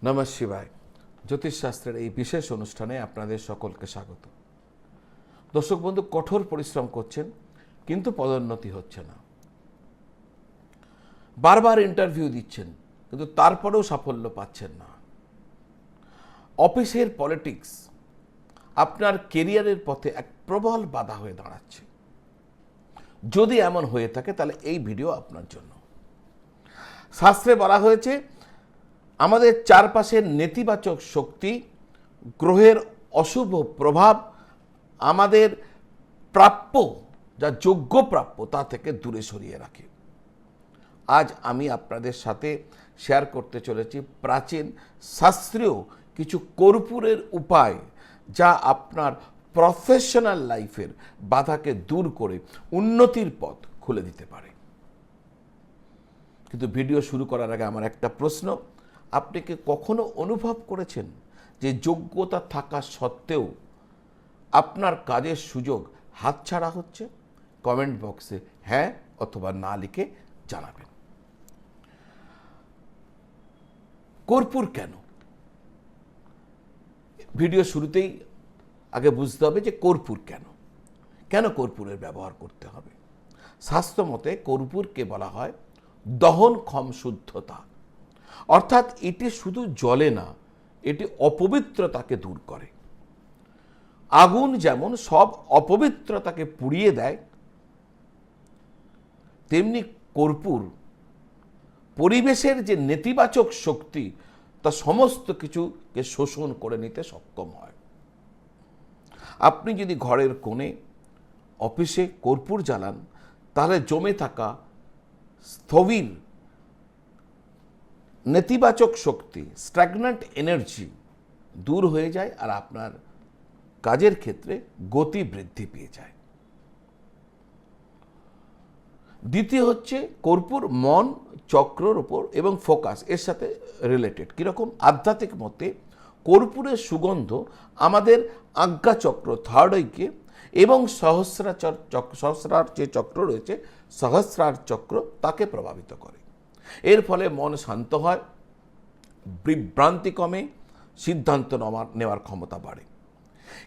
নমঃ শিবায়। জ্যোতিষশাস্ত্রের এই বিশেষ অনুষ্ঠানে আপনাদের সকলকে স্বাগত। দর্শক বন্ধু, কঠোর পরিশ্রম করছেন কিন্তু পদোন্নতি হচ্ছে না, বারবার ইন্টারভিউ দিচ্ছেন কিন্তু তারপরেও সাফল্য পাচ্ছেন না। অফিসের পলিটিক্স আপনার কেরিয়ারের পথে এক প্রবল বাধা হয়ে দাঁড়াচ্ছে। যদি এমন হয়ে থাকে তাহলে এই ভিডিও আপনার জন্য। শাস্ত্রে বলা হয়েছে আমাদের চারপাশের নেতিবাচক শক্তি, গ্রহের অশুভ প্রভাব আমাদের প্রাপ্য, যা যোগ্য প্রাপ্য, তা থেকে দূরে সরিয়ে রাখে। আজ আমি আপনাদের সাথে শেয়ার করতে চলেছি প্রাচীন শাস্ত্রীয় কিছু কর্পূরের উপায়, যা আপনার প্রফেশনাল লাইফের বাধাকে দূর করে উন্নতির পথ খুলে দিতে পারে। কিন্তু ভিডিও শুরু করার আগে আমার একটা প্রশ্ন, আপনি কি কখনো অনুভব করেছেন যে যোগ্যতা থাকা সত্ত্বেও আপনার কাজের সুযোগ হাতছাড়া হচ্ছে? কমেন্ট বক্সে হ্যাঁ অথবা না লিখে জানাবেন। কর্পূর কেন? ভিডিও শুরুতেই আগে বুঝতে হবে যে কর্পূর কেন, কেন কর্পূরের ব্যবহার করতে হবে। শাস্ত্র মতে কর্পূরকে বলা হয় দহনক্ষম শুদ্ধতা, অর্থাৎ এটি শুধু জ্বলে না, এটি অপবিত্রতাকে দূর করে। আগুন যেমন সব অপবিত্রতাকে পুড়িয়ে দেয়, তেমনি কর্পূর পরিবেশের যে নেতিবাচক শক্তি তা সমস্ত কিছুকে শোষণ করে নিতে সক্ষম হয়। আপনি যদি ঘরের কোণে, অফিসে কর্পূর জ্বালান, তাহলে জমে থাকা স্থবির নেতিবাচক শক্তি, স্ট্যাগন্যান্ট এনার্জি দূর হয়ে যায় আর আপনার কাজের ক্ষেত্রে গতি বৃদ্ধি পেয়ে যায়। দ্বিতীয় হচ্ছে কর্পূর মন চক্রের উপর এবং ফোকাস এর সাথে রিলেটেড। কীরকম? আধ্যাত্মিক মতে কর্পূরের সুগন্ধ আমাদের আজ্ঞাচক্র, থার্ড আইকে এবং সহস্রার যে চক্র রয়েছে, সহস্রার চক্র, তাকে প্রভাবিত করে। এর ফলে মন শান্ত হয়, বিভ্রান্তি কমে, সিদ্ধান্ত নেওয়ার ক্ষমতা বাড়ে।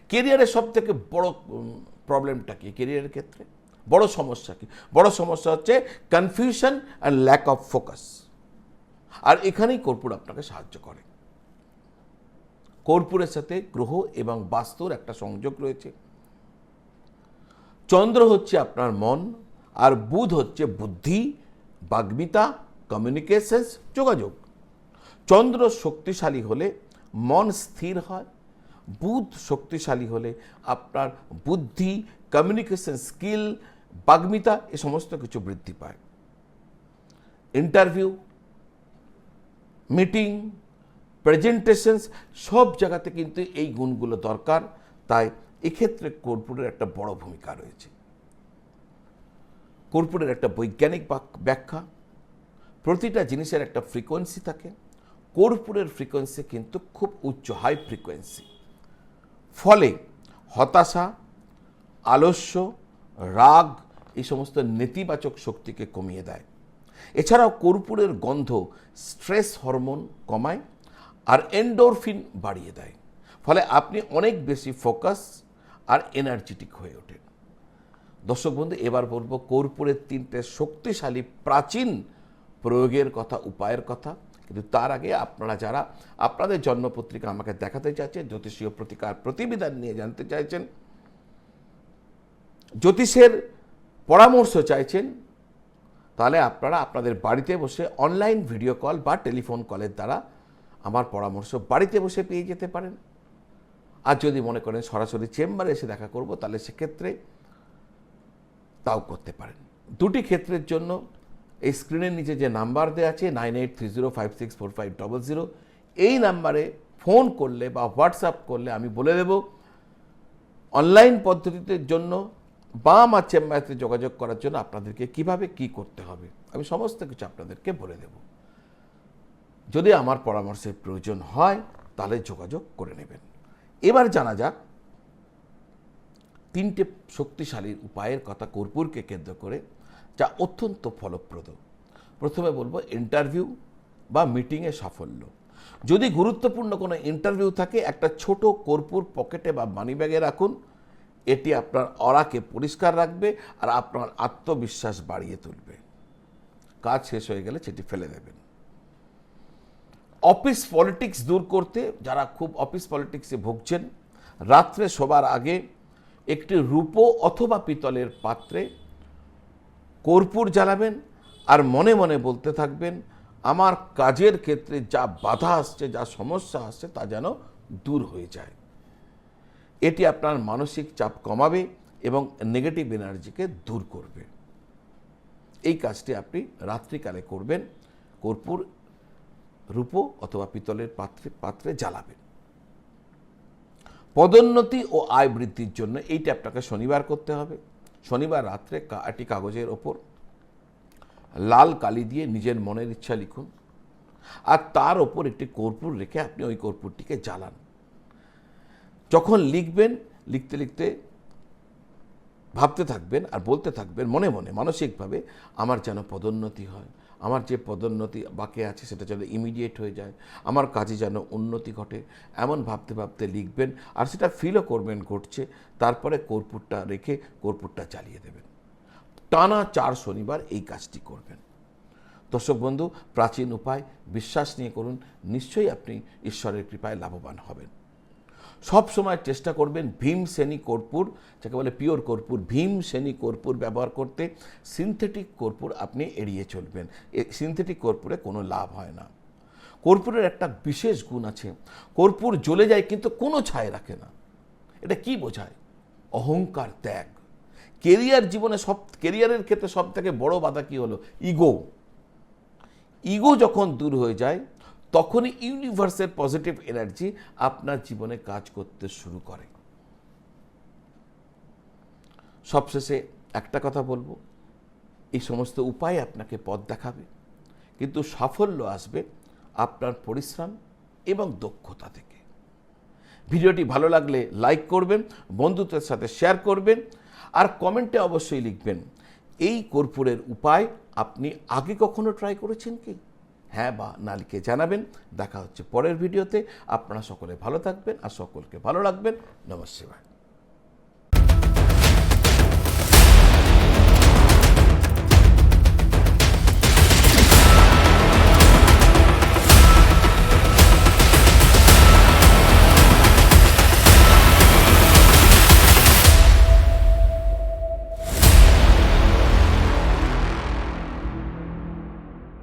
কেরিয়ারের সব থেকে বড় প্রবলেমটা কি? কেরিয়ারের ক্ষেত্রে বড় সমস্যা কি? বড় সমস্যা হচ্ছে confusion and lack of focus. আর এখানেই কর্পূর আপনাকে সাহায্য করে। কর্পূরের সাথে গ্রহ এবং বাস্তুর একটা সংযোগ রয়েছে। চন্দ্র হচ্ছে আপনার মন, আর বুধ হচ্ছে বুদ্ধি, বাগ্মিতা, কমিউনিকেশনস, যোগাযোগ। চন্দ্র শক্তিশালী হলে মন স্থির হয়, বুধ শক্তিশালী হলে আপনার বুদ্ধি, কমিউনিকেশন স্কিল, বাগ্মিতা এ সমস্ত কিছু বৃদ্ধি পায়। ইন্টারভিউ, মিটিং, প্রেজেন্টেশনস সব জায়গাতে কিন্তু এই গুণগুলো দরকার। তাই এক্ষেত্রে কর্পূরের একটা বড় ভূমিকা রয়েছে। কর্পূরের একটা বৈজ্ঞানিক ব্যাখ্যা, প্রতিটা জিনিসের একটা ফ্রিকোয়েন্সি থাকে। কর্পূরের ফ্রিকোয়েন্সি কিন্তু খুব উচ্চ, হাই ফ্রিকোয়েন্সি। ফলে হতাশা, আলস্য, রাগ এই সমস্ত নেতিবাচক শক্তিকে কমিয়ে দেয়। এছাড়াও কর্পূরের গন্ধ স্ট্রেস হরমোন কমায় আর এন্ডোরফিন বাড়িয়ে দেয়। ফলে আপনি অনেক বেশি ফোকাস আর এনার্জেটিক হয়ে ওঠেন। দর্শক বন্ধু, এবার বলবো কর্পূরের 3টে শক্তিশালী প্রাচীন প্রয়োগের কথা, উপায়ের কথা। কিন্তু তার আগে আপনারা যারা আপনাদের জন্মপত্রিকা আমাকে দেখাতে চাইছেন, জ্যোতিষীয় প্রতিবিধান নিয়ে জানতে চাইছেন, জ্যোতিষের পরামর্শ চাইছেন, তাহলে আপনারা আপনাদের বাড়িতে বসে অনলাইন ভিডিও কল বা টেলিফোন কলের দ্বারা আমার পরামর্শ বাড়িতে বসে পেয়ে যেতে পারেন। আর যদি মনে করেন সরাসরি চেম্বারে এসে দেখা করব, তাহলে সেক্ষেত্রে তাও করতে পারেন। দুটি ক্ষেত্রের জন্য এই স্ক্রিনের নিচে যে নাম্বার দেওয়া আছে 9830564500, এই নাম্বারে ফোন করলে বা হোয়াটসঅ্যাপ করলে আমি বলে দেব অনলাইন পদ্ধতিতে জন্য বা আমার চেম্বারে যোগাযোগ করার জন্য আপনাদেরকে কিভাবে কি করতে হবে, আমি সমস্ত কিছু আপনাদেরকে বলে দেব। যদি আমার পরামর্শের প্রয়োজন হয় তাহলে যোগাযোগ করে নেবেন। এবার জানা যাক 3টে শক্তিশালী উপায়ের কথা কর্পূরকে কেন্দ্র করে, যা অত্যন্ত ফলপ্রদ। প্রথমে বলবো ইন্টারভিউ বা মিটিংয়ে সাফল্য। যদি গুরুত্বপূর্ণ কোনো ইন্টারভিউ থাকে, একটা ছোট কর্পূর পকেটে বা মানি ব্যাগে রাখুন। এটি আপনার অরাকে পরিষ্কার রাখবে আর আপনার আত্মবিশ্বাস বাড়িয়ে তুলবে। কাজ শেষ হয়ে গেলে সেটি ফেলে দেবেন। অফিস পলিটিক্স দূর করতে যারা খুব অফিস পলিটিক্সে ভুগছেন, রাত্রে শোবার আগে একটি রূপো অথবা পিতলের পাত্রে কর্পূর জ্বালাবেন আর মনে মনে বলতে থাকবেন, আমার কাজের ক্ষেত্রে যা বাধা আসছে, যা সমস্যা আসছে তা যেন দূর হয়ে যায়। এটি আপনার মানসিক চাপ কমাবে এবং নেগেটিভ এনার্জিকে দূর করবে। এই কাজটি আপনি রাত্রিকালে করবেন। কর্পূর রূপো অথবা পিতলের পাত্রে জ্বালাবেন। পদোন্নতি ও আয় বৃদ্ধির জন্য এইটা আপনাকে শনিবার করতে হবে। শনিবার রাত্রে একটি কাগজের ওপর লাল কালি দিয়ে নিজের মনের ইচ্ছা লিখুন আর তার ওপর একটি কর্পূর রেখে আপনি ওই কর্পূরটিকে জ্বালান। যখন লিখবেন, লিখতে লিখতে ভাবতে থাকবেন আর বলতে থাকবেন মনে মনে মানসিকভাবে, আমার যেন পদোন্নতি হয়, আমার যে পদোন্নতি বাকি আছে সেটা যেন ইমিডিয়েট হয়ে যায়, আমার কাজে যেন উন্নতি ঘটে, এমন ভাবতে ভাবতে লিখবেন আর সেটা ফিলও করবেন ঘটছে। তারপরে কর্পূরটা রেখে কর্পূরটা জ্বালিয়ে দেবেন। টানা 4 শনিবার এই কাজটি করবেন। দর্শক বন্ধু, প্রাচীন উপায়, বিশ্বাস নিয়ে করুন, নিশ্চয়ই আপনি ঈশ্বরের কৃপায় লাভবান হবেন। সব সময় চেষ্টা করবেন ভীমসেনী কর্পূর, যাকে বলে পিওর কর্পূর, ভীমসেনী কর্পূর ব্যবহার করতে। সিনথেটিক কর্পূর আপনি এড়িয়ে চলবেন। সিনথেটিক কর্পূরে কোনো লাভ হয় না। কর্পূরের একটা বিশেষ গুণ আছে, কর্পূর জ্বলে যায় কিন্তু কোনো ছাই রাখে না। এটা কি বোঝায়? অহংকার ত্যাগ। কেরিয়ারের ক্ষেত্রে সব থেকে বড় বাধা কি হলো? ইগো। ইগো যখন দূর হয়ে যায় তখনই ইউনিভার্সের পজিটিভ এনার্জি আপনার জীবনে কাজ করতে শুরু করে। সবশেষে একটা কথা বলবো, এই সমস্ত উপায় আপনাকে পথ দেখাবে, কিন্তু সাফল্য আসবে আপনার পরিশ্রম এবং দক্ষতা থেকে। ভিডিওটি ভালো লাগলে লাইক করবেন, বন্ধুদের সাথে শেয়ার করবেন আর কমেন্টে অবশ্যই লিখবেন, এই কর্পূরের উপায় আপনি আগে কখনো ট্রাই করেছেন কি? হ্যাঁ বা না লিখে জানাবেন। দেখা হচ্ছে পরের ভিডিওতে। আপনারা সকলে ভালো থাকবেন আর সকলকে ভালো রাখবেন। নমস্কার।